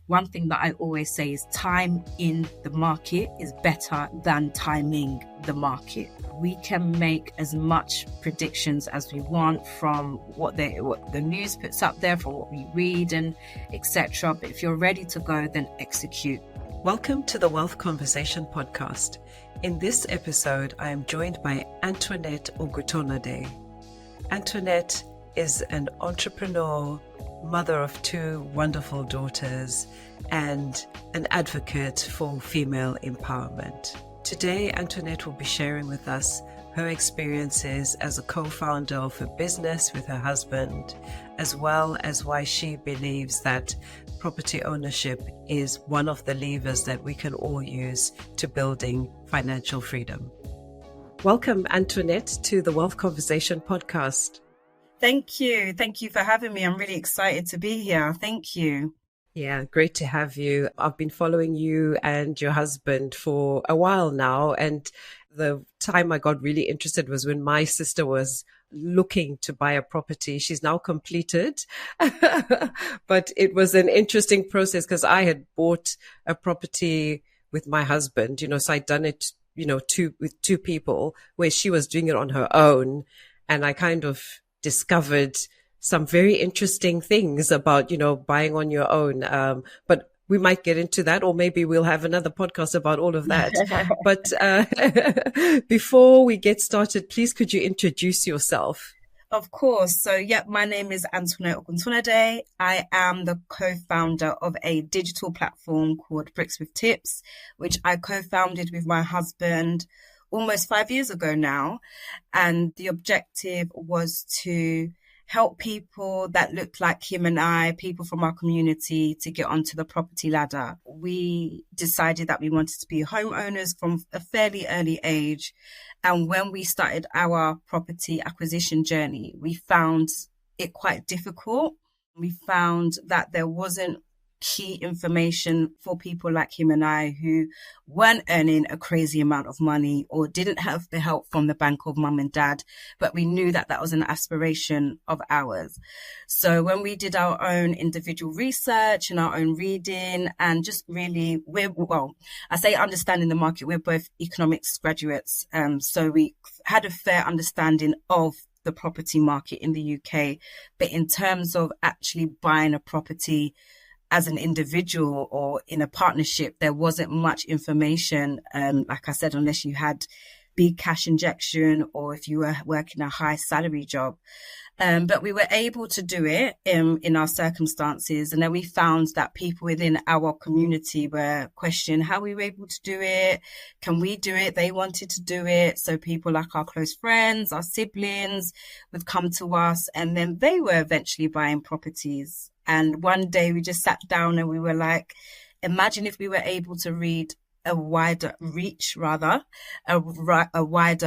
One thing that I always say is time in the market is better than timing the market. We can make as much predictions as we want from what the news puts up there, from what we read and etc. But if you're ready to go, then execute. Welcome to the Wealth Conversation podcast. In this episode, I am joined by Antoinette Oguntonade. Antoinette is an entrepreneur, mother of two wonderful daughters, and an advocate for female empowerment. Today, Antoinette will be sharing with us her experiences as a co-founder of a business with her husband, as well as why she believes that property ownership is one of the levers that we can all use to building financial freedom. Welcome, Antoinette, to the Wealth Conversation podcast. Thank you. Thank you for having me. I'm really excited to be here. Thank you. Yeah, great to have you. I've been following you and your husband for a while now. And the time I got really interested was when my sister was looking to buy a property. She's now completed, but it was an interesting process because I had bought a property with my husband, so I'd done it, with two people where she was doing it on her own. And I kind of discovered some very interesting things about, buying on your own. But we might get into that, or maybe we'll have another podcast about all of that. But before we get started, please, could you introduce yourself? Of course. So, my name is Antoinette Oguntonade. I am the co-founder of a digital platform called BrickzwithTipz, which I co-founded with my husband almost 5 years ago now. And the objective was to help people that looked like him and I, people from our community, to get onto the property ladder. We decided that we wanted to be homeowners from a fairly early age. And when we started our property acquisition journey, we found it quite difficult. We found that there wasn't key information for people like him and I who weren't earning a crazy amount of money or didn't have the help from the bank of mum and dad, but we knew that that was an aspiration of ours. So when we did our own individual research and our own reading and just really, I say understanding the market, we're both economics graduates. So we had a fair understanding of the property market in the UK, but in terms of actually buying a property as an individual or in a partnership, there wasn't much information. Like I said, unless you had big cash injection or if you were working a high salary job. But we were able to do it in our circumstances. And then we found that people within our community were questioning how we were able to do it. Can we do it? They wanted to do it. So people like our close friends, our siblings would come to us, and then they were eventually buying properties. And one day we just sat down and we were like, imagine if we were able to reach a wider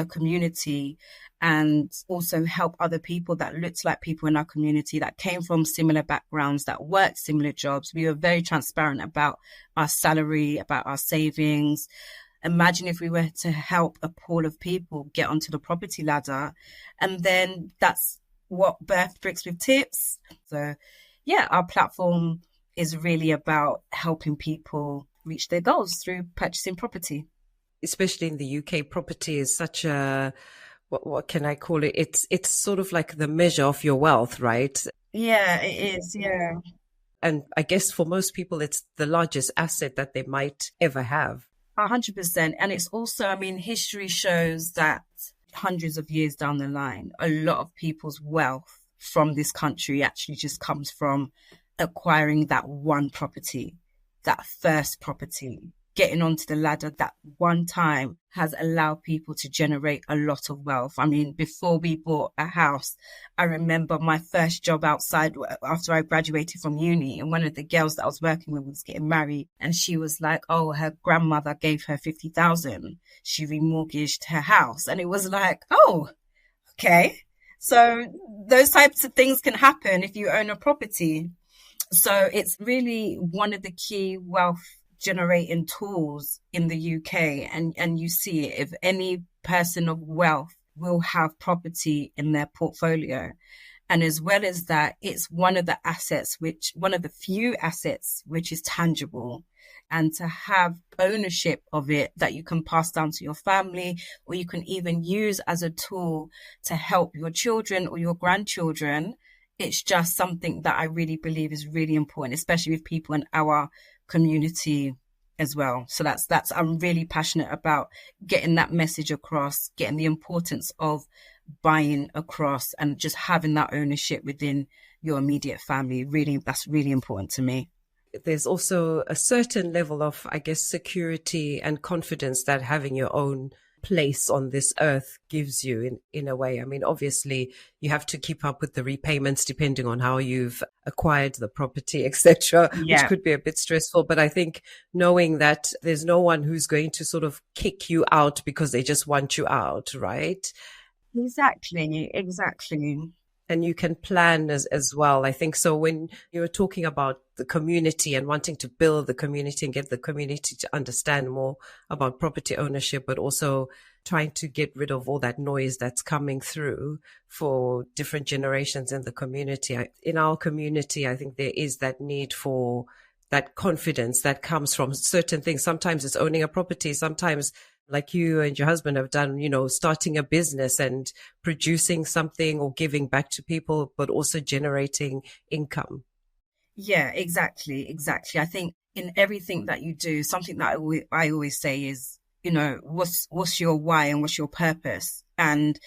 community and also help other people that looked like people in our community that came from similar backgrounds, that worked similar jobs. We were very transparent about our salary, about our savings. Imagine if we were to help a pool of people get onto the property ladder. And then that's what birthed BrickzwithTipz. So our platform is really about helping people reach their goals through purchasing property. Especially in the UK, property is such a, what can I call it? It's sort of like the measure of your wealth, right? Yeah, it is. Yeah. And I guess for most people, it's the largest asset that they might ever have. 100%. And it's also, history shows that hundreds of years down the line, a lot of people's wealth from this country actually just comes from acquiring that one property, that first property. Getting onto the ladder that one time has allowed people to generate a lot of wealth. Before we bought a house, I remember my first job outside after I graduated from uni, and one of the girls that I was working with was getting married, and she was like, her grandmother gave her 50,000. She remortgaged her house. And it was like, okay. So those types of things can happen if you own a property. So it's really one of the key wealth generating tools in the UK. And you see it, if any person of wealth will have property in their portfolio. And as well as that, it's one of the few assets which is tangible. And to have ownership of it that you can pass down to your family, or you can even use as a tool to help your children or your grandchildren, it's just something that I really believe is really important, especially with people in our community as well. So that's I'm really passionate about getting that message across, getting the importance of buying across, and just having that ownership within your immediate family. Really, that's really important to me. There's also a certain level of, I guess, security and confidence that having your own place on this earth gives you in a way. I mean, obviously you have to keep up with the repayments depending on how you've acquired the property, etc., which could be a bit stressful. But I think knowing that there's no one who's going to sort of kick you out because they just want you out, right? Exactly. And you can plan as well. I think so. When you're talking about the community and wanting to build the community and get the community to understand more about property ownership, but also trying to get rid of all that noise that's coming through for different generations in the community. In our community, I think there is that need for that confidence that comes from certain things. Sometimes it's owning a property. Sometimes, like you and your husband have done, starting a business and producing something or giving back to people, but also generating income. Yeah, exactly. I think in everything that you do, something that I always say is, what's your why and what's your purpose? And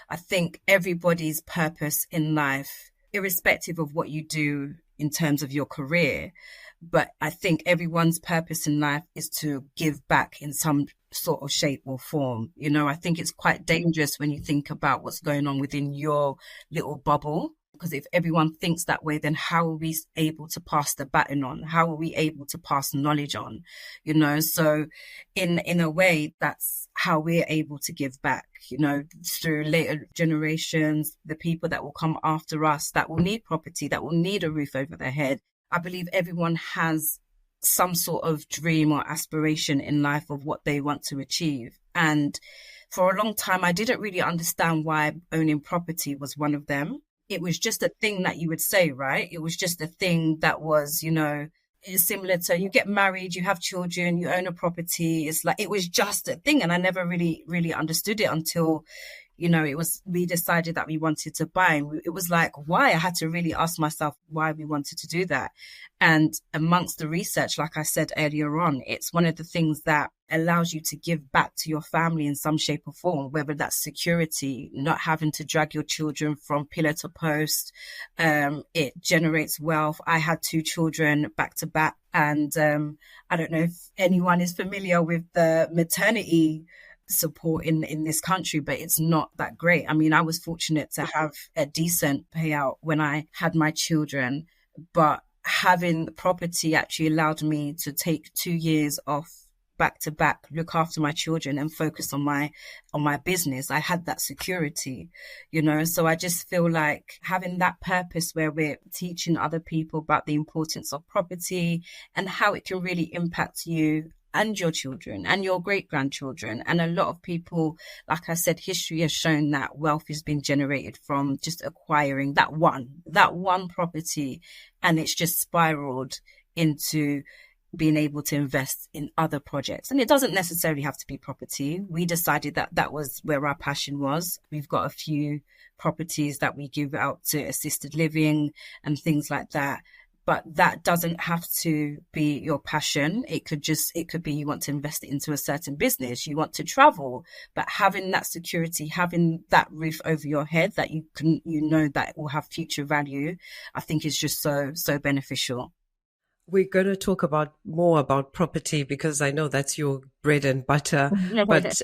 I think everybody's purpose in life, irrespective of what you do in terms of your career, but I think everyone's purpose in life is to give back in some sort of shape or form. I think it's quite dangerous when you think about what's going on within your little bubble, because if everyone thinks that way, then how are we able to pass the baton on? How are we able to pass knowledge on? So in a way, that's how we're able to give back, through later generations, the people that will come after us, that will need property, that will need a roof over their head. I believe everyone has some sort of dream or aspiration in life of what they want to achieve. And for a long time, I didn't really understand why owning property was one of them. It was just a thing that you would say, right? It was just a thing that was, it's similar to you get married, you have children, you own a property. It's like, it was just a thing. And I never really, really understood it until, we decided that we wanted to buy. And it was like, why? I had to really ask myself why we wanted to do that. And amongst the research, like I said earlier on, it's one of the things that allows you to give back to your family in some shape or form, whether that's security, not having to drag your children from pillar to post. It generates wealth. I had 2 children back to back. And I don't know if anyone is familiar with the maternity support in this country, but it's not that great. I mean, I was fortunate to have a decent payout when I had my children, but having the property actually allowed me to take 2 years off back to back, look after my children and focus on my business. I had that security, so I just feel like having that purpose where we're teaching other people about the importance of property and how it can really impact you and your children and your great-grandchildren. And a lot of people, like I said, history has shown that wealth has been generated from just acquiring that one property, and it's just spiraled into being able to invest in other projects. And it doesn't necessarily have to be property. We decided that was where our passion was. We've got a few properties that we give out to assisted living and things like that. But that doesn't have to be your passion. It could be you want to invest it into a certain business, you want to travel, but having that security, having that roof over your head that that will have future value, I think is just so beneficial. We're going to talk more about property because I know that's your bread and butter, but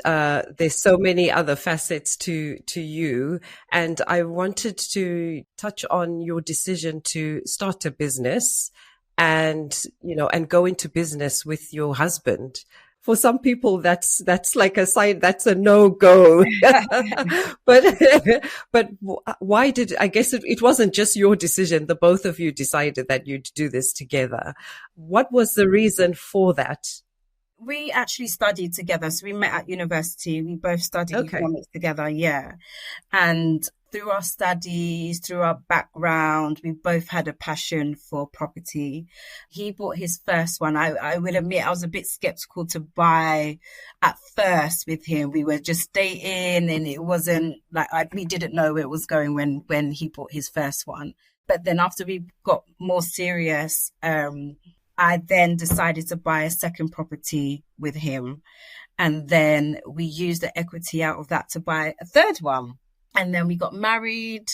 there's so many other facets to you. And I wanted to touch on your decision to start a business and go into business with your husband. For some people, that's like a sign, that's a no-go. But why I guess it wasn't just your decision. The both of you decided that you'd do this together. What was the reason for that? We actually studied together. So we met at university. We both studied economics together. Yeah. And through our studies, through our background, we both had a passion for property. He bought his first one. I will admit I was a bit skeptical to buy at first with him. We were just dating and it wasn't like we didn't know where it was going when he bought his first one. But then after we got more serious, I then decided to buy a second property with him. And then we used the equity out of that to buy a third one. And then we got married,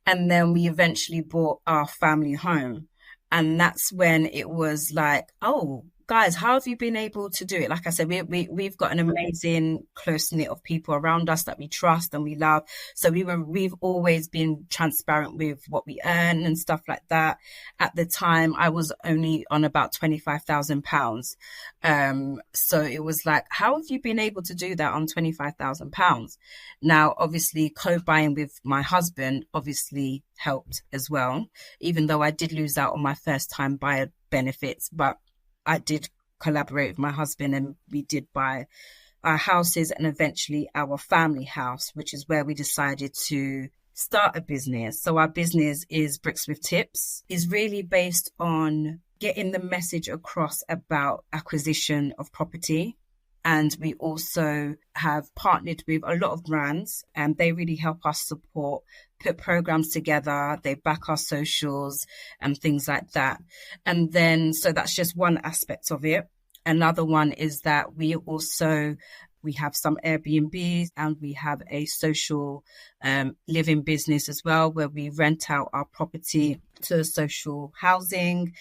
and then we eventually bought our family home. And that's when it was like, oh, guys, how have you been able to do it? Like I said, we've got an amazing close knit of people around us that we trust and we love. So we've always been transparent with what we earn and stuff like that. At the time, I was only on about £25,000. So it was like, how have you been able to do that on £25,000? Now, obviously, co-buying with my husband obviously helped as well, even though I did lose out on my first time buyer benefits, but I did collaborate with my husband and we did buy our houses and eventually our family house, which is where we decided to start a business. So our business is BrickzwithTipz, is really based on getting the message across about acquisition of property. And we also have partnered with a lot of brands and they really help us support, put programs together. They back our socials and things like that. And then, so that's just one aspect of it. Another one is that we have some Airbnbs and we have a social living business as well, where we rent out our property to social housing.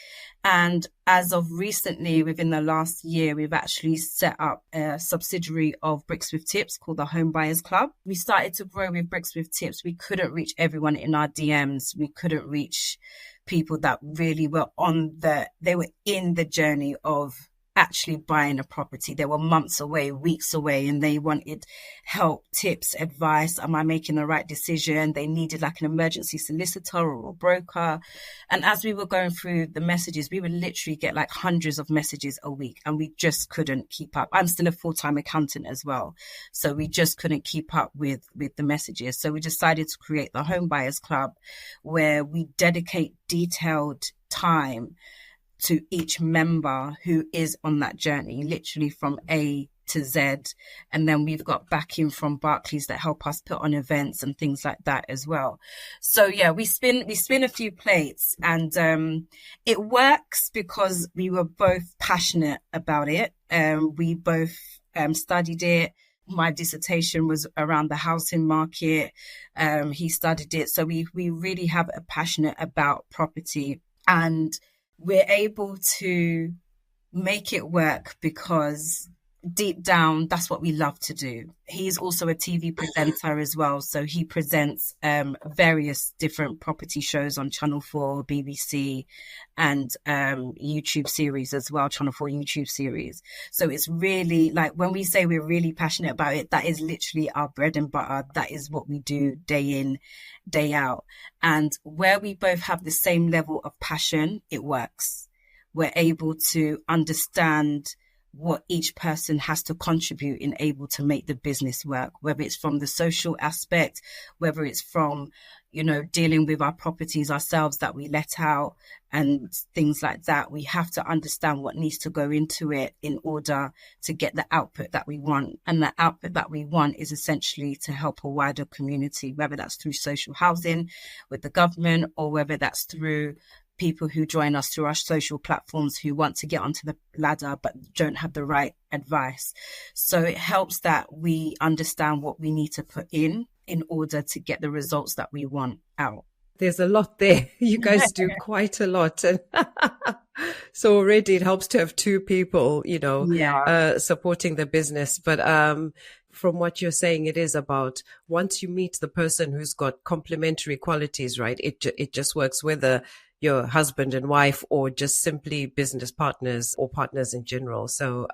And as of recently, within the last year, we've actually set up a subsidiary of BrickzwithTipz called the Home Buyers Club. We started to grow with BrickzwithTipz. We couldn't reach everyone in our DMs. We couldn't reach people that really were they were in the journey of actually buying a property. They were months away, weeks away, and they wanted help, tips, advice. Am I making the right decision? They needed like an emergency solicitor or a broker. And as we were going through the messages, we would literally get like hundreds of messages a week and we just couldn't keep up. I'm still a full-time accountant as well. So we just couldn't keep up with the messages. So we decided to create the Home Buyers Club, where we dedicate detailed time to each member who is on that journey, literally from A to Z. And then we've got backing from Barclays that help us put on events and things like that as well. So yeah, we spin a few plates, and it works because we were both passionate about it. We both studied it. My dissertation was around the housing market. He studied it. So we really have a passionate about property, and we're able to make it work because deep down, that's what we love to do. He's also a TV presenter as well. So he presents various different property shows on Channel 4, BBC, and YouTube series as well, Channel 4 YouTube series. So it's really like when we say we're really passionate about it, that is literally our bread and butter. That is what we do day in, day out. And where we both have the same level of passion, it works. We're able to understand what each person has to contribute in able to make the business work, whether it's from the social aspect, whether it's from, dealing with our properties ourselves that we let out and things like that. We have to understand what needs to go into it in order to get the output that we want. And the output that we want is essentially to help a wider community, whether that's through social housing with the government or whether that's through people who join us through our social platforms who want to get onto the ladder but don't have the right advice. So it helps that we understand what we need to put in order to get the results that we want out. There's a lot there. You guys do quite a lot. And so already it helps to have two people, supporting the business. But from what you're saying, it is about once you meet the person who's got complementary qualities, right? It just works, whether your husband and wife or just simply business partners or partners in general. So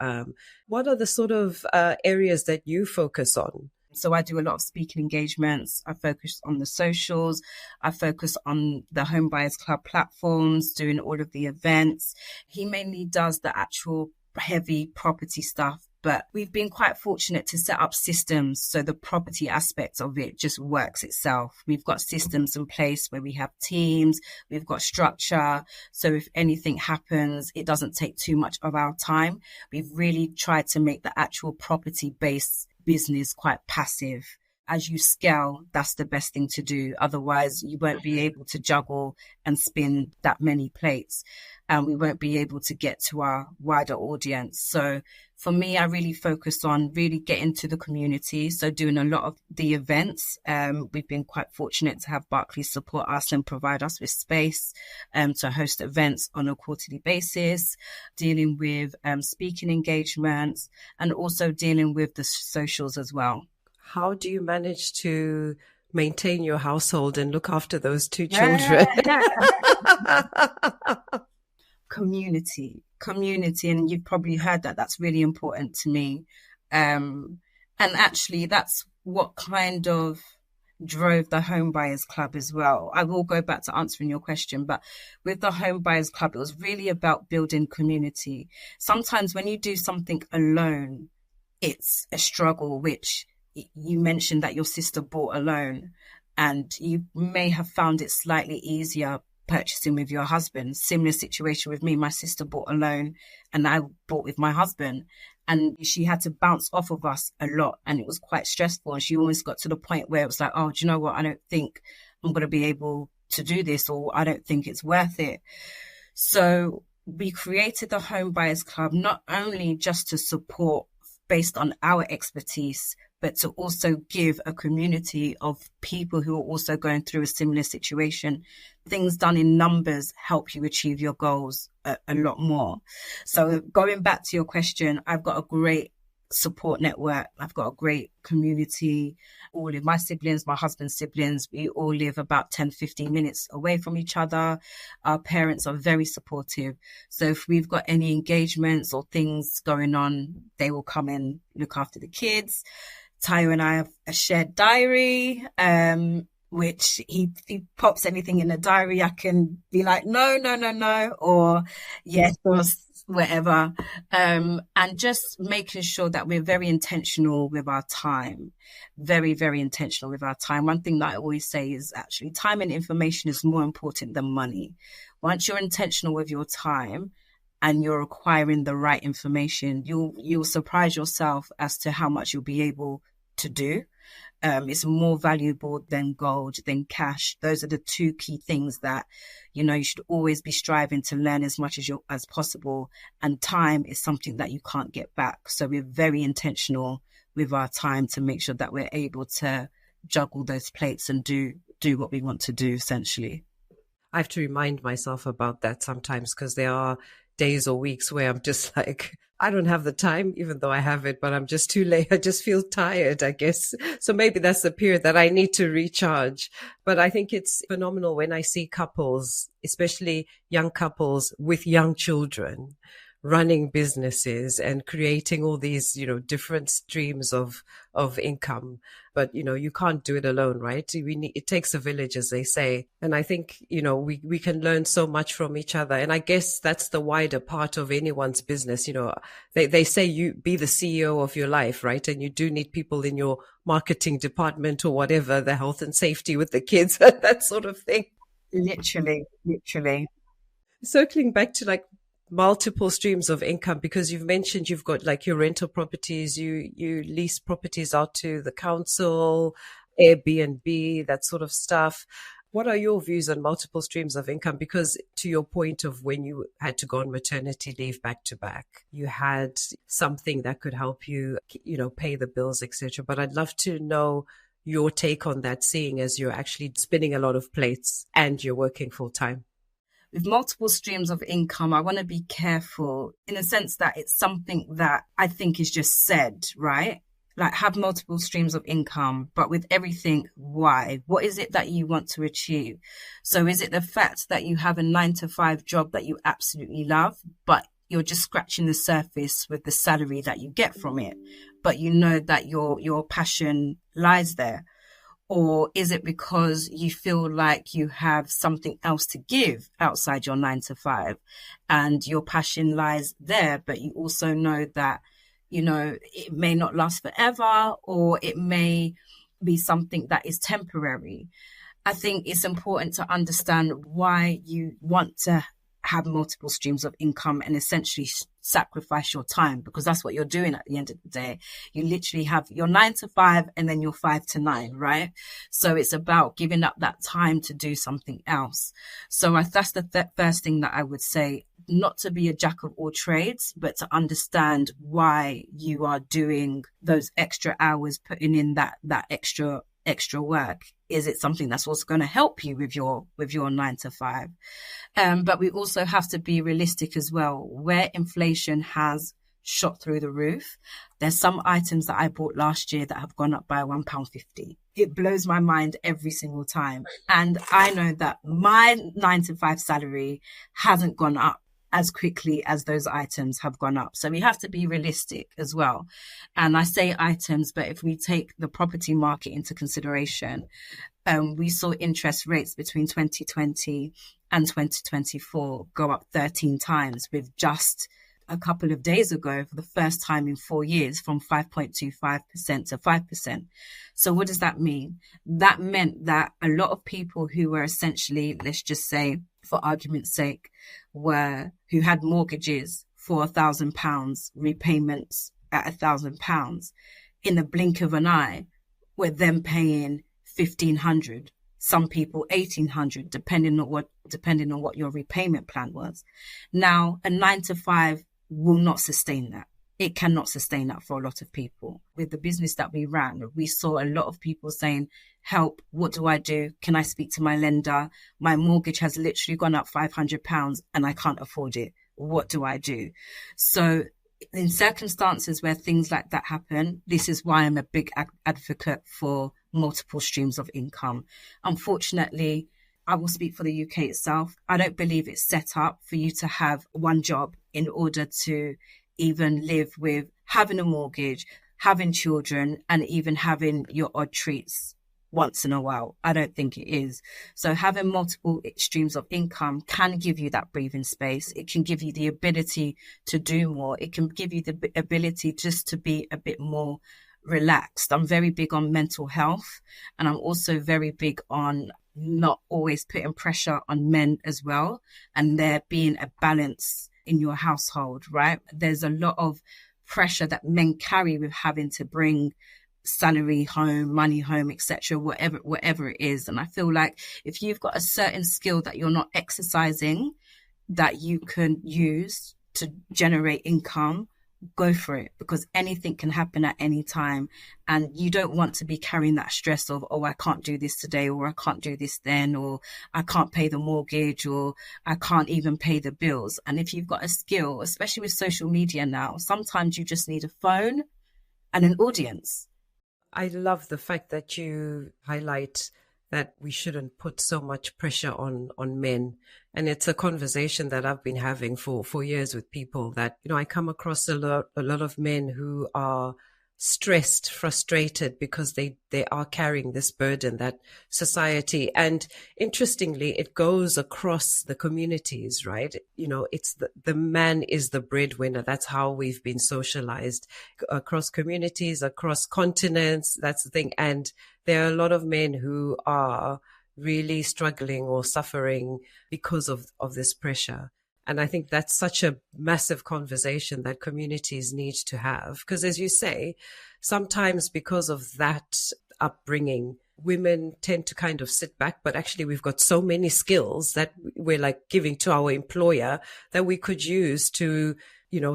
what are the sort of areas that you focus on? So I do a lot of speaking engagements. I focus on the socials. I focus on the Home Buyers Club platforms, doing all of the events. He mainly does the actual heavy property stuff, But we've been quite fortunate to set up systems so the property aspect of it just works itself. We've got systems in place where we have teams, we've got structure. So if anything happens, it doesn't take too much of our time. We've really tried to make the actual property-based business quite passive. As you scale, that's the best thing to do. Otherwise, you won't be able to juggle and spin that many plates, and we won't be able to get to our wider audience. So for me, I really focus on really getting to the community. So doing a lot of the events. We've been quite fortunate to have Barclays support us and provide us with space to host events on a quarterly basis, dealing with speaking engagements, and also dealing with the socials as well. How do you manage to maintain your household and look after those two children? Community. And you've probably heard that. That's really important to me. And actually, that's what kind of drove the Home Buyers Club as well. I will go back to answering your question, but with the Home Buyers Club, it was really about building community. Sometimes when you do something alone, it's a struggle, which you mentioned that your sister bought alone, and you may have found it slightly easier purchasing with your husband. Similar situation with me. My sister bought alone and I bought with my husband, and she had to bounce off of us a lot, and it was quite stressful. And she almost got to the point where it was like, oh, do you know what? I don't think I'm going to be able to do this, or I don't think it's worth it. So we created the Home Buyers Club, not only just to support based on our expertise, but to also give a community of people who are also going through a similar situation. Things done in numbers help you achieve your goals a lot more. So going back to your question, I've got a great support network. I've got a great community. All of my siblings, my husband's siblings, we all live about 10, 15 minutes away from each other. Our parents are very supportive. So if we've got any engagements or things going on, they will come and look after the kids. Tayo and I have a shared diary, which he pops anything in the diary. I can be like, no, or yes, or whatever. And just making sure that we're very intentional with our time, very, very intentional with our time. One thing that I always say is actually time and information is more important than money. Once you're intentional with your time and you're acquiring the right information, you'll surprise yourself as to how much you'll be able to do. It's more valuable than gold, than cash. Those are the two key things that, you should always be striving to learn as much as possible. And time is something that you can't get back. So we're very intentional with our time to make sure that we're able to juggle those plates and do what we want to do, essentially. I have to remind myself about that sometimes, because there are days or weeks where I'm just like, I don't have the time, even though I have it, but I'm just too late. I just feel tired, I guess. So maybe that's the period that I need to recharge. But I think it's phenomenal when I see couples, especially young couples with young children, running businesses and creating all these, different streams of income. But, you can't do it alone, right? It takes a village, as they say. And I think, we can learn so much from each other. And I guess that's the wider part of anyone's business. They say you be the CEO of your life, right? And you do need people in your marketing department or whatever, the health and safety with the kids, that sort of thing. Literally. Circling back to multiple streams of income, because you've mentioned you've got your rental properties, you lease properties out to the council, Airbnb, that sort of stuff. What are your views on multiple streams of income? Because to your point of when you had to go on maternity leave back to back, you had something that could help you, pay the bills, etc. But I'd love to know your take on that, seeing as you're actually spinning a lot of plates and you're working full time. With multiple streams of income, I want to be careful in the sense that it's something that I think is just said, right? Have multiple streams of income, but with everything, why? What is it that you want to achieve? So is it the fact that you have a 9-to-5 job that you absolutely love, but you're just scratching the surface with the salary that you get from it, but you know that your passion lies there? Or is it because you feel like you have something else to give outside your 9-to-5 and your passion lies there, but you also know that, it may not last forever, or it may be something that is temporary. I think it's important to understand why you want to have multiple streams of income and essentially sacrifice your time, because that's what you're doing at the end of the day. You literally have your 9 to 5 and then your 5 to 9, right? So it's about giving up that time to do something else. So that's the first thing that I would say, not to be a jack of all trades, but to understand why you are doing those extra hours, putting in that extra work. Is it something that's also going to help you with your 9 to 5? But we also have to be realistic as well. Where inflation has shot through the roof, there's some items that I bought last year that have gone up by £1.50. It blows my mind every single time. And I know that my 9 to 5 salary hasn't gone up as quickly as those items have gone up. So we have to be realistic as well. And I say items, but if we take the property market into consideration, we saw interest rates between 2020 and 2024 go up 13 times, with just a couple of days ago, for the first time in 4 years, from 5.25% to 5%. So what does that mean? That meant that a lot of people who were essentially, let's just say, for argument's sake, who had mortgages for £1,000, repayments at £1,000, in the blink of an eye, were then paying £1,500. Some people £1,800, depending on what your repayment plan was. Now, a 9 to 5 will not sustain that. It cannot sustain that for a lot of people. With the business that we ran, we saw a lot of people saying, help, what do I do? Can I speak to my lender? My mortgage has literally gone up £500 and I can't afford it. What do I do? So in circumstances where things like that happen, this is why I'm a big advocate for multiple streams of income. Unfortunately, I will speak for the UK itself. I don't believe it's set up for you to have one job in order to even live with having a mortgage, having children, and even having your odd treats once in a while. I don't think it is. So having multiple streams of income can give you that breathing space. It can give you the ability to do more. It can give you the ability just to be a bit more relaxed. I'm very big on mental health, and I'm also very big on not always putting pressure on men as well, and there being a balance in your household, right? There's a lot of pressure that men carry with having to bring salary home, money home, etc., whatever it is. And I feel like if you've got a certain skill that you're not exercising, that you can use to generate income, go for it, because anything can happen at any time. And you don't want to be carrying that stress of, oh, I can't do this today, or I can't do this then, or I can't pay the mortgage, or I can't even pay the bills. And if you've got a skill, especially with social media now, sometimes you just need a phone and an audience. I love the fact that you highlight that we shouldn't put so much pressure on men. And it's a conversation that I've been having for years with people that, I come across a lot of men who are stressed, frustrated, because they are carrying this burden that society, and interestingly, it goes across the communities, right? It's the man is the breadwinner. That's how we've been socialized across communities, across continents. That's the thing. And there are a lot of men who are really struggling or suffering because of this pressure. And I think that's such a massive conversation that communities need to have. Because as you say, sometimes because of that upbringing, women tend to kind of sit back, but actually we've got so many skills that we're like giving to our employer that we could use to,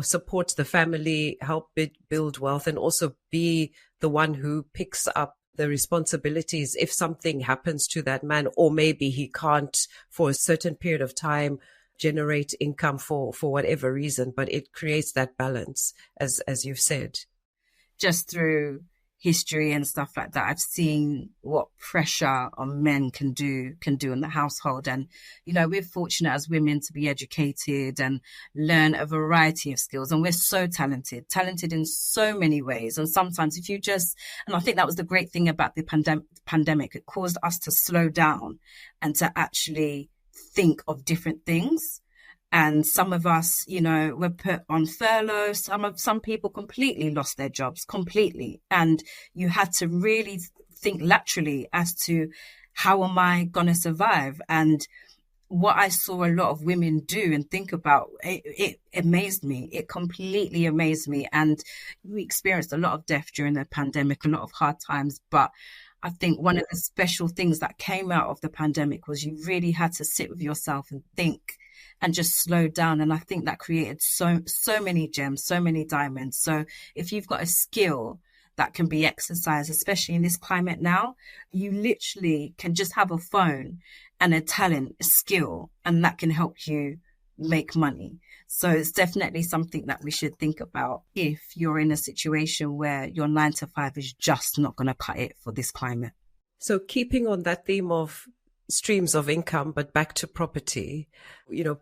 support the family, help build wealth, and also be the one who picks up the responsibilities if something happens to that man, or maybe he can't for a certain period of time generate income for whatever reason, but it creates that balance, as you've said. Just through history and stuff like that, I've seen what pressure on men can do in the household. And, we're fortunate as women to be educated and learn a variety of skills. And we're so talented in so many ways. And sometimes and I think that was the great thing about the pandemic. It caused us to slow down and to actually think of different things. And some of us, were put on furlough. Some people completely lost their jobs completely. And you had to really think laterally as to how am I going to survive? And what I saw a lot of women do and think about, it amazed me. It completely amazed me. And we experienced a lot of death during the pandemic, a lot of hard times. But I think one of the special things that came out of the pandemic was you really had to sit with yourself and think and just slow down. And I think that created so many gems, so many diamonds. So if you've got a skill that can be exercised, especially in this climate now, you literally can just have a phone and a talent, a skill, and that can help you make money. So it's definitely something that we should think about if you're in a situation where your 9 to 5 is just not going to cut it for this climate. So keeping on that theme of streams of income, but back to property,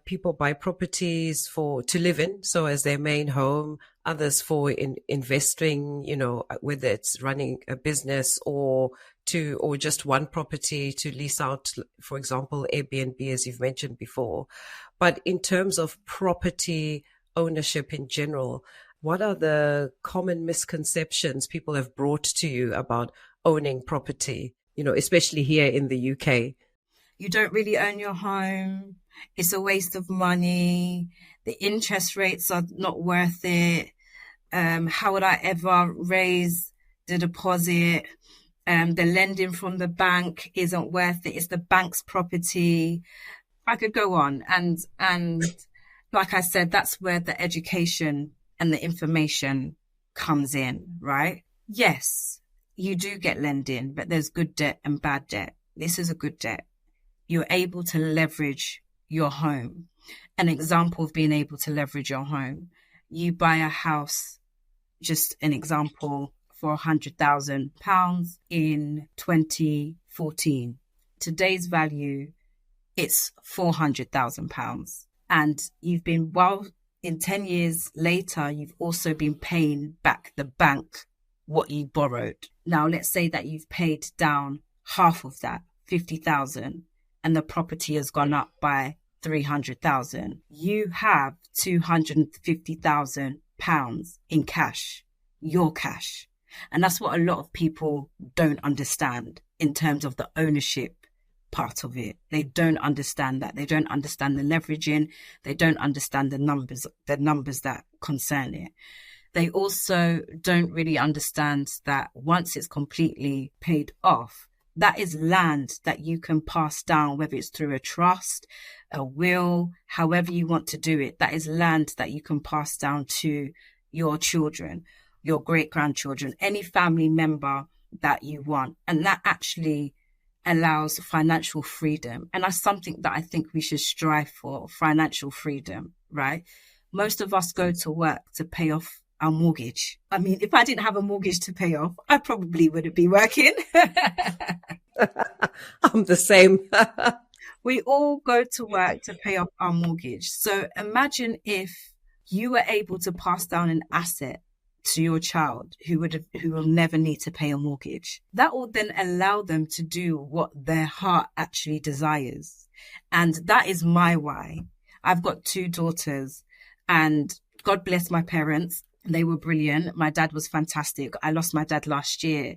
people buy properties to live in, so as their main home, others for investing, whether it's running a business or just one property to lease out, for example, Airbnb, as you've mentioned before. But in terms of property ownership in general, what are the common misconceptions people have brought to you about owning property, especially here in the UK? You don't really own your home. It's a waste of money. The interest rates are not worth it. How would I ever raise the deposit? The lending from the bank isn't worth it. It's the bank's property. I could go on. And like I said, that's where the education and the information comes in, right? Yes, you do get lending, but there's good debt and bad debt. This is a good debt. You're able to leverage your home. An example of being able to leverage your home. You buy a house, just an example, for £100,000 in 2014. Today's value, it's £400,000. And you've been, in 10 years later, you've also been paying back the bank what you borrowed. Now, let's say that you've paid down half of that, 50,000, and the property has gone up by 300,000. You have £250,000 in cash, your cash. And that's what a lot of people don't understand in terms of the ownership part of it. They don't understand that. They don't understand the leveraging. They don't understand the numbers that concern it. They also don't really understand that once it's completely paid off, that is land that you can pass down, whether it's through a trust, a will, however you want to do it. That is land that you can pass down to your children, your great-grandchildren, any family member that you want. And that actually allows financial freedom. And that's something that I think we should strive for, financial freedom, right? Most of us go to work to pay off our mortgage. I mean, if I didn't have a mortgage to pay off, I probably wouldn't be working. I'm the same. We all go to work to pay off our mortgage. So imagine if you were able to pass down an asset to your child who will never need to pay a mortgage. That will then allow them to do what their heart actually desires. And that is my why. I've got 2 daughters, and God bless my parents. They were brilliant. My dad was fantastic. I lost my dad last year,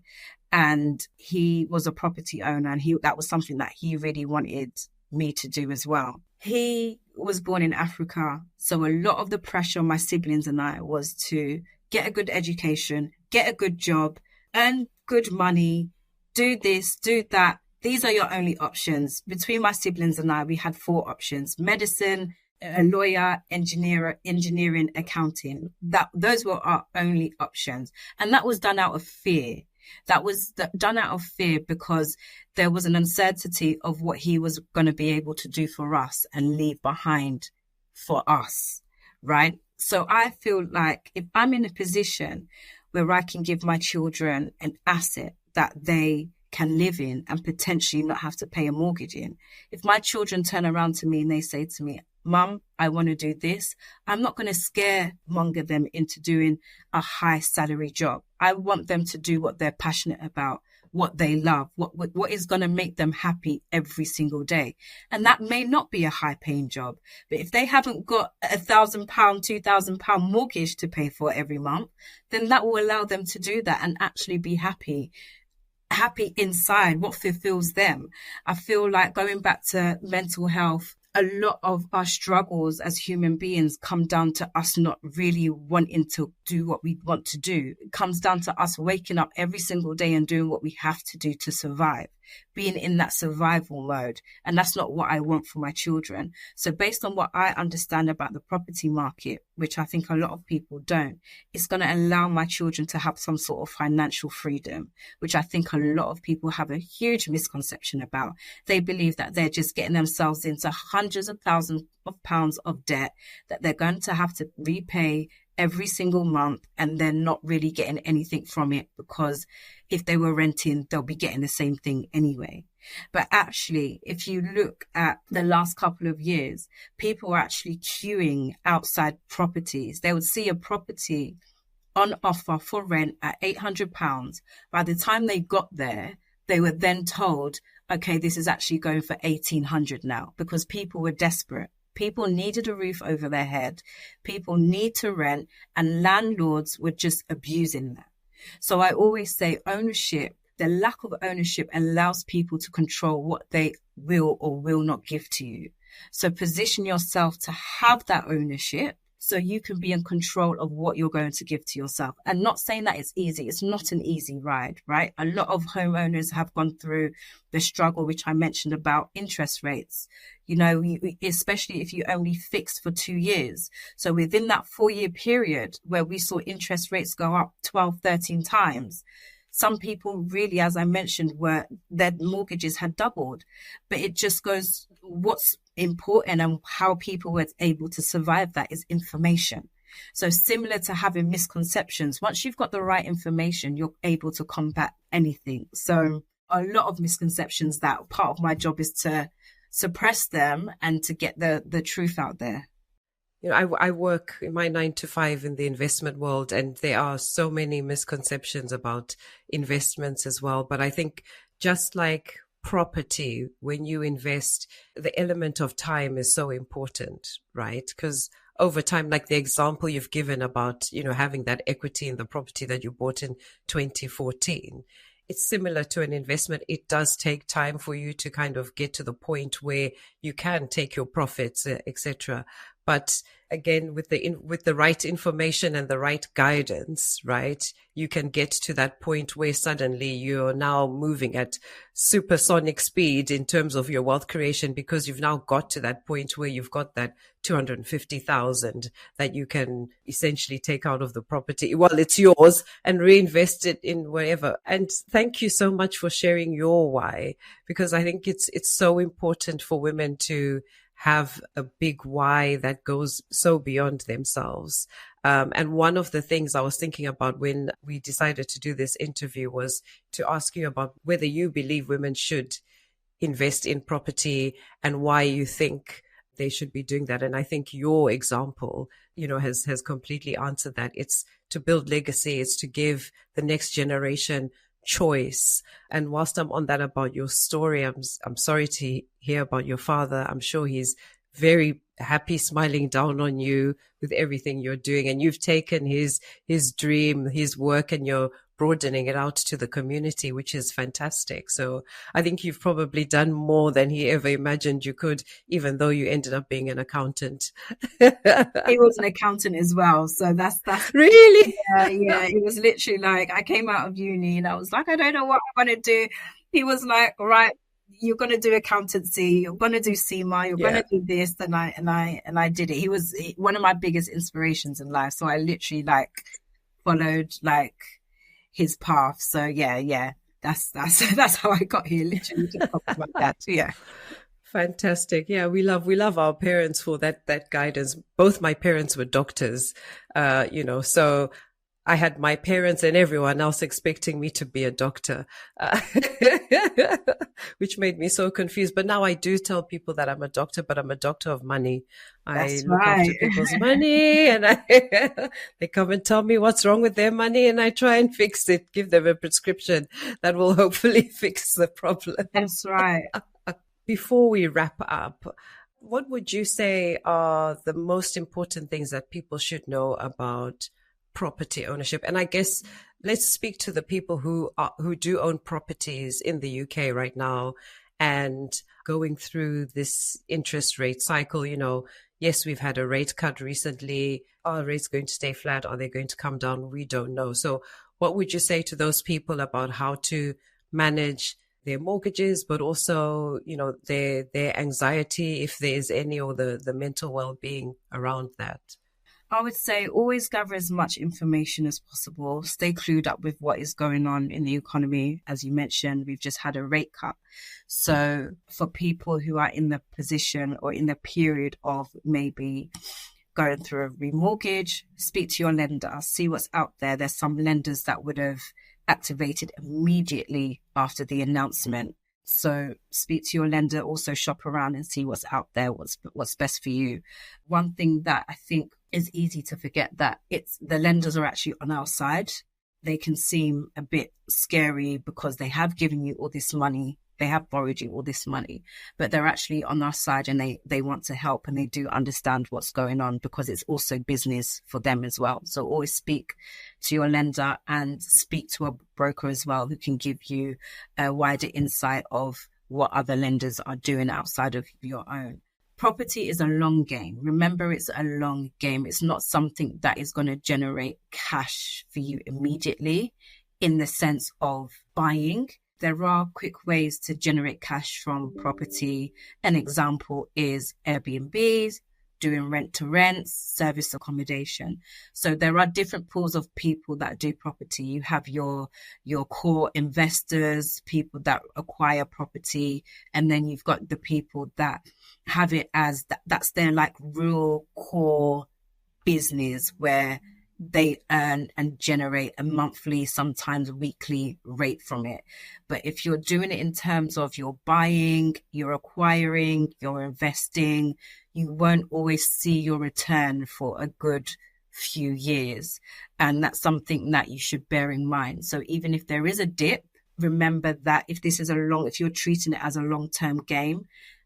and he was a property owner, and that was something that he really wanted me to do as well. He was born in Africa, so a lot of the pressure on my siblings and I was to get a good education, get a good job, earn good money, do this, do that. These are your only options. Between my siblings and I, we had 4 options: medicine, a lawyer, engineering, accounting. Those were our only options. And that was done out of fear. That was done out of fear because there was an uncertainty of what he was going to be able to do for us and leave behind for us, right? So I feel like if I'm in a position where I can give my children an asset that they can live in and potentially not have to pay a mortgage in, if my children turn around to me and they say to me, Mum, I want to do this, I'm not going to scaremonger them into doing a high salary job. I want them to do what they're passionate about, what they love, what is going to make them happy every single day. And that may not be a high paying job, but if they haven't got £1,000, £2,000 mortgage to pay for every month, then that will allow them to do that and actually be happy inside, what fulfills them. I feel like, going back to mental health, a lot of our struggles as human beings come down to us not really wanting to do what we want to do. It comes down to us waking up every single day and doing what we have to do to survive, being in that survival mode. And that's not what I want for my children. So based on what I understand about the property market, which I think a lot of people don't, it's going to allow my children to have some sort of financial freedom, which I think a lot of people have a huge misconception about. They believe that they're just getting themselves into hundreds of thousands of pounds of debt that they're going to have to repay every single month, and they're not really getting anything from it, because if they were renting, they'll be getting the same thing anyway. But actually, if you look at the last couple of years, people are actually queuing outside properties. They would see a property on offer for rent at £800. By the time they got there, they were then told, okay, this is actually going for 1,800 now, because people were desperate. People needed a roof over their head. People need to rent, and landlords were just abusing that. So I always say ownership, the lack of ownership allows people to control what they will or will not give to you. So position yourself to have that ownership so you can be in control of what you're going to give to yourself. And not saying that it's easy. It's not an easy ride, right? A lot of homeowners have gone through the struggle, which I mentioned about interest rates, you know, especially if you only fixed for 2 years. So within that 4-year period where we saw interest rates go up 12, 13 times, some people really, as I mentioned, their mortgages had doubled. But it just goes, what's important and how people were able to survive that is information. So similar to having misconceptions, once you've got the right information, you're able to combat anything. So a lot of misconceptions, that part of my job is to suppress them and to get the truth out there. You know, I work in my 9 to 5 in the investment world, and there are so many misconceptions about investments as well. But I think just like property, when you invest, the element of time is so important, right? Because over time, like the example you've given about, you know, having that equity in the property that you bought in 2014, it's similar to an investment. It does take time for you to kind of get to the point where you can take your profits, etc. But again, with the right information and the right guidance, right, you can get to that point where suddenly you're now moving at supersonic speed in terms of your wealth creation, because you've now got to that point where you've got that 250,000 that you can essentially take out of the property. Well, it's yours, and reinvest it in wherever. And thank you so much for sharing your why, because I think it's so important for women to have a big why that goes so beyond themselves. And one of the things I was thinking about when we decided to do this interview was to ask you about whether you believe women should invest in property and why you think they should be doing that. And I think your example, you know, has completely answered that. It's to build legacy. It's to give the next generation choice. And whilst I'm on that about your story, I'm sorry to hear about your father. I'm sure he's very happy, smiling down on you with everything you're doing. And you've taken his dream, his work, and you're broadening it out to the community, which is fantastic. So I think you've probably done more than he ever imagined you could, even though you ended up being an accountant. He was an accountant as well. So that's really? Yeah. It was literally like, I came out of uni and I was like, I don't know what I'm going to do. He was like, right, you're going to do accountancy, you're going to do CMA, you're going to do this. And I did it. He was one of my biggest inspirations in life. So I literally followed his path. So yeah, that's how I got here, literally to talk about that. Yeah. Fantastic. Yeah, we love our parents for that guidance. Both my parents were doctors, so I had my parents and everyone else expecting me to be a doctor, which made me so confused. But now I do tell people that I'm a doctor, but I'm a doctor of money. I That's look right. after people's money, and they come and tell me what's wrong with their money, and I try and fix it, give them a prescription that will hopefully fix the problem. That's right. Before we wrap up, what would you say are the most important things that people should know about property ownership? And I guess let's speak to the people who do own properties in the UK right now and going through this interest rate cycle. Yes, we've had a rate cut recently. Are rates going to stay flat? Are they going to come down? We don't know. So what would you say to those people about how to manage their mortgages, but also, their anxiety, if there is any, or the mental well-being around that? I would say always gather as much information as possible. Stay clued up with what is going on in the economy. As you mentioned, we've just had a rate cut. So for people who are in the position or in the period of maybe going through a remortgage, speak to your lender, see what's out there. There's some lenders that would have activated immediately after the announcement. So speak to your lender, also shop around and see what's out there, what's best for you. One thing that I think is easy to forget, that the lenders are actually on our side. They can seem a bit scary because they have given you all this money. They have borrowed you all this money, but they're actually on our side, and they want to help, and they do understand what's going on because it's also business for them as well. So always speak to your lender and speak to a broker as well, who can give you a wider insight of what other lenders are doing outside of your own. Property is a long game. Remember, it's a long game. It's not something that is going to generate cash for you immediately in the sense of buying. There are quick ways to generate cash from property. An example is Airbnbs, doing rent to rent, service accommodation. So there are different pools of people that do property. You have your core investors, people that acquire property, and then you've got the people that have it as that's their like real core business, where they earn and generate a monthly, sometimes weekly rate from it. But if you're doing it in terms of you're buying, you're acquiring, you're investing, you won't always see your return for a good few years. And that's something that you should bear in mind. So even if there is a dip, remember that if you're treating it as a long-term game,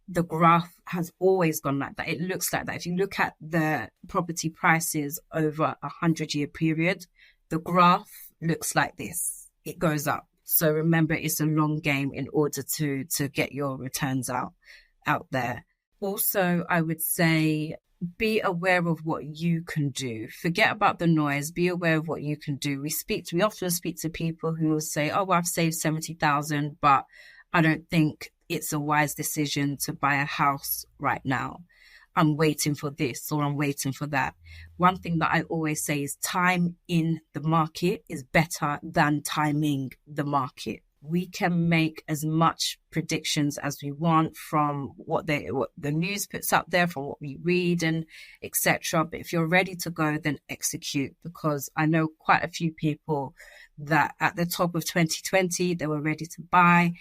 the graph has always gone like that. It looks like that. If you look at the property prices over 100-year period, the graph looks like this. It goes up. So remember, it's a long game in order to get your returns out there. Also, I would say be aware of what you can do. Forget about the noise. Be aware of what you can do. We often speak to people who will say, oh, well, I've saved 70,000, but I don't think it's a wise decision to buy a house right now. I'm waiting for this or I'm waiting for that. One thing that I always say is time in the market is better than timing the market. We can make as much predictions as we want from what the news puts out there, from what we read and etc. But if you're ready to go, then execute, because I know quite a few people that at the top of 2020, they were ready to buy.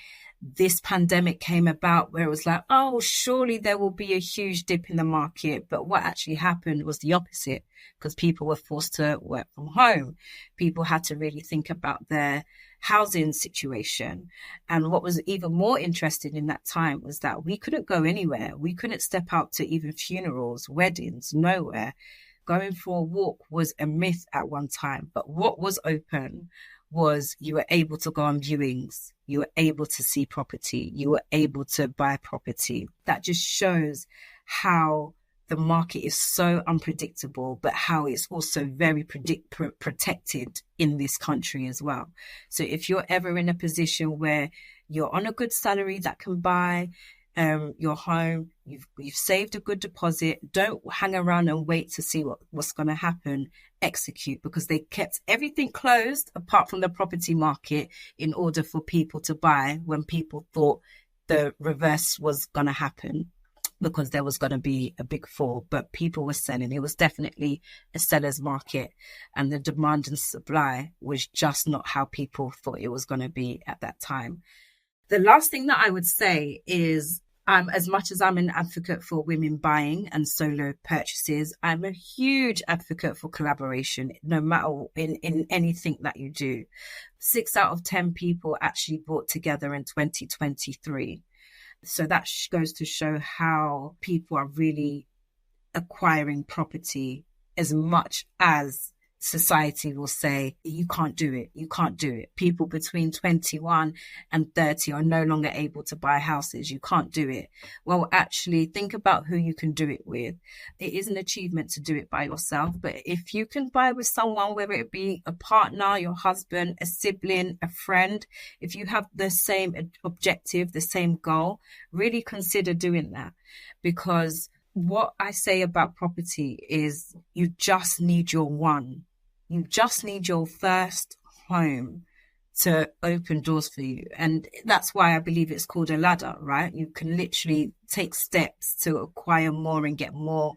This pandemic came about where it was like, oh, surely there will be a huge dip in the market. But what actually happened was the opposite, because people were forced to work from home. People had to really think about their housing situation. And what was even more interesting in that time was that we couldn't go anywhere. We couldn't step out to even funerals, weddings, nowhere. Going for a walk was a myth at one time. But what was open was you were able to go on viewings, you were able to see property, you were able to buy property. That just shows how the market is so unpredictable, but how it's also very protected in this country as well. So if you're ever in a position where you're on a good salary that can buy your home, you've saved a good deposit, don't hang around and wait to see what's going to happen. Execute, because they kept everything closed apart from the property market in order for people to buy when people thought the reverse was going to happen. because there was going to be a big fall, but people were selling. It was definitely a seller's market, and the demand and supply was just not how people thought it was going to be at that time. The last thing that I would say is, as much as I'm an advocate for women buying and solo purchases, I'm a huge advocate for collaboration, no matter in anything that you do. 6 out of 10 people actually bought together in 2023. So that goes to show how people are really acquiring property, as much as society will say, you can't do it, you can't do it. People between 21 and 30 are no longer able to buy houses. You can't do it. Well, actually, think about who you can do it with. It is an achievement to do it by yourself, but if you can buy with someone, whether it be a partner, your husband, a sibling, a friend, if you have the same objective, the same goal, really consider doing that. Because what I say about property is, you just need your one. You just need your first home to open doors for you. And that's why I believe it's called a ladder, right? You can literally take steps to acquire more and get more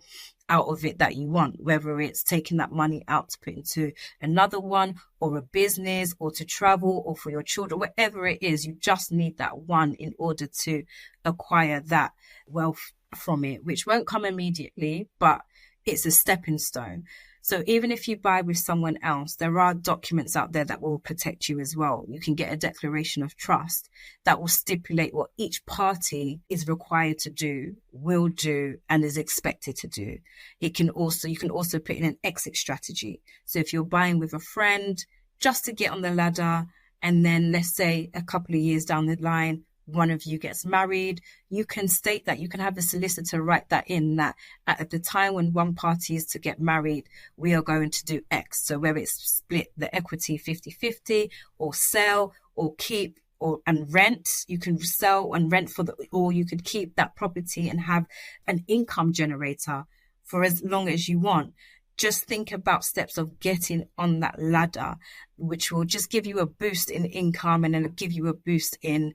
out of it that you want, whether it's taking that money out to put into another one, or a business, or to travel, or for your children, whatever it is. You just need that one in order to acquire that wealth from it, which won't come immediately, but it's a stepping stone. So even if you buy with someone else, there are documents out there that will protect you as well. You can get a declaration of trust that will stipulate what each party is required to do, will do, and is expected to do. You can also put in an exit strategy. So if you're buying with a friend just to get on the ladder, and then let's say a couple of years down the line, one of you gets married, you can state that. You can have a solicitor write that in, that at the time when one party is to get married, we are going to do X. So whether it's split the equity 50-50, or sell, or keep, and rent, you can sell and rent or you could keep that property and have an income generator for as long as you want. Just think about steps of getting on that ladder, which will just give you a boost in income, and then give you a boost in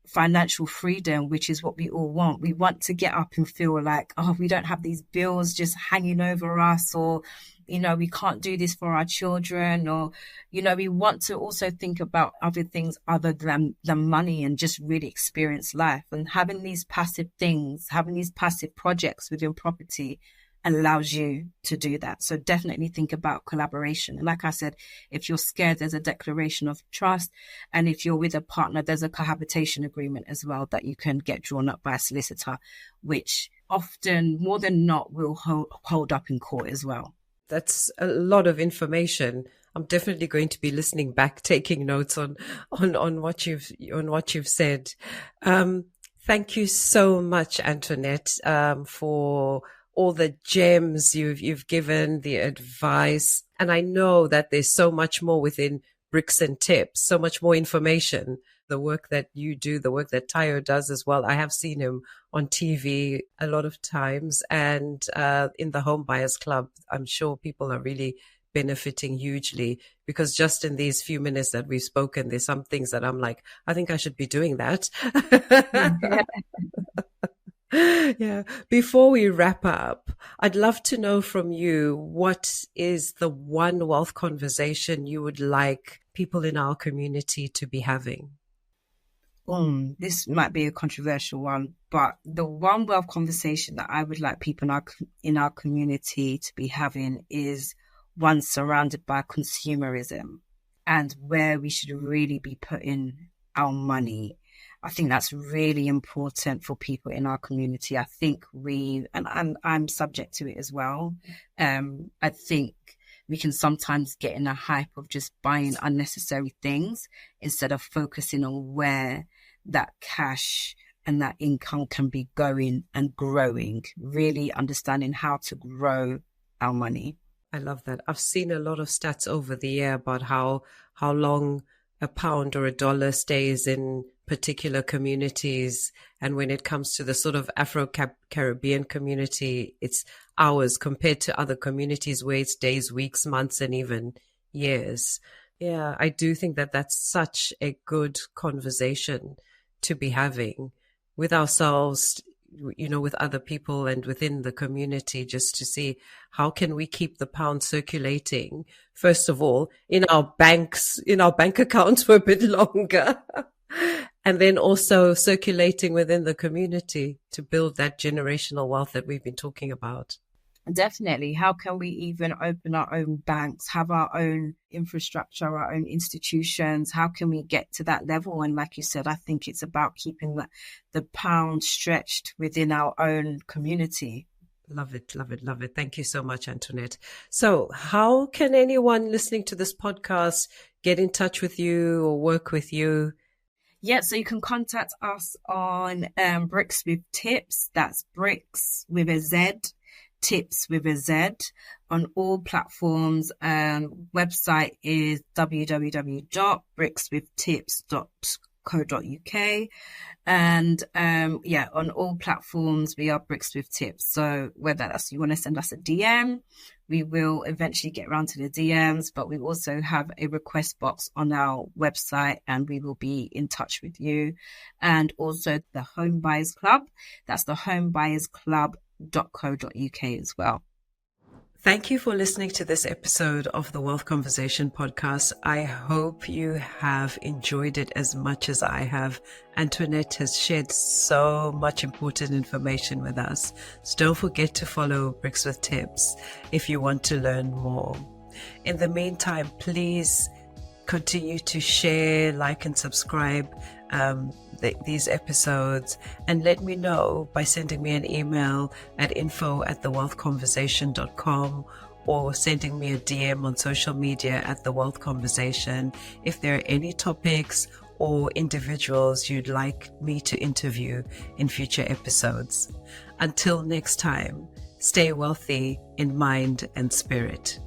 financial freedom, which is what we all want. We want to get up and feel like, oh, we don't have these bills just hanging over us, or, we can't do this for our children, or, we want to also think about other things other than money, and just really experience life. And having these passive things, having these passive projects within property allows you to do that. So definitely think about collaboration. And like I said, if you're scared, there's a declaration of trust. And if you're with a partner, there's a cohabitation agreement as well that you can get drawn up by a solicitor, which often, more than not, will hold up in court as well. That's a lot of information. I'm definitely going to be listening back, taking notes on what you've said. Thank you so much, Antoinette, for all the gems you've given, the advice. And I know that there's so much more within Bricks and Tips, so much more information. The work that you do, the work that Tayo does as well. I have seen him on TV a lot of times, and in the Home Buyers Club, I'm sure people are really benefiting hugely, because just in these few minutes that we've spoken, there's some things that I'm like, I think I should be doing that. Yeah. Before we wrap up, I'd love to know from you, what is the one wealth conversation you would like people in our community to be having? This might be a controversial one, but the one wealth conversation that I would like people in our community to be having is one surrounded by consumerism, and where we should really be putting our money. I think that's really important for people in our community. I think and I'm subject to it as well. I think we can sometimes get in a hype of just buying unnecessary things instead of focusing on where that cash and that income can be going and growing, really understanding how to grow our money. I love that. I've seen a lot of stats over the year about how long a pound or a dollar stays in particular communities. And when it comes to the sort of Afro-Caribbean community, it's hours compared to other communities where it's days, weeks, months, and even years. Yeah, I do think that that's such a good conversation to be having with ourselves, with other people and within the community, just to see how can we keep the pound circulating, first of all, in our bank accounts for a bit longer. And then also circulating within the community to build that generational wealth that we've been talking about. Definitely. How can we even open our own banks, have our own infrastructure, our own institutions? How can we get to that level? And like you said, I think it's about keeping the pound stretched within our own community. Love it, love it, love it. Thank you so much, Antoinette. So how can anyone listening to this podcast get in touch with you or work with you? Yeah, so you can contact us on BrickzwithTipz. That's Bricks with a Z, Tips with a Z, on all platforms. Website is www.brickswithtips.co.uk. And on all platforms we are BrickzwithTipz. So whether that's you want to send us a DM, we will eventually get around to the DMs, but we also have a request box on our website and we will be in touch with you. And also the Home Buyers Club, that's the homebuyersclub.co.uk as well. Thank you for listening to this episode of the Wealth Conversation podcast. I hope you have enjoyed it as much as I have. Antoinette has shared so much important information with us. So don't forget to follow BrickzwithTipz if you want to learn more. In the meantime, please continue to share, like, and subscribe these episodes, and let me know by sending me an email at info@thewealthconversation.com or sending me a DM on social media at The Wealth Conversation if there are any topics or individuals you'd like me to interview in future episodes. Until next time, stay wealthy in mind and spirit.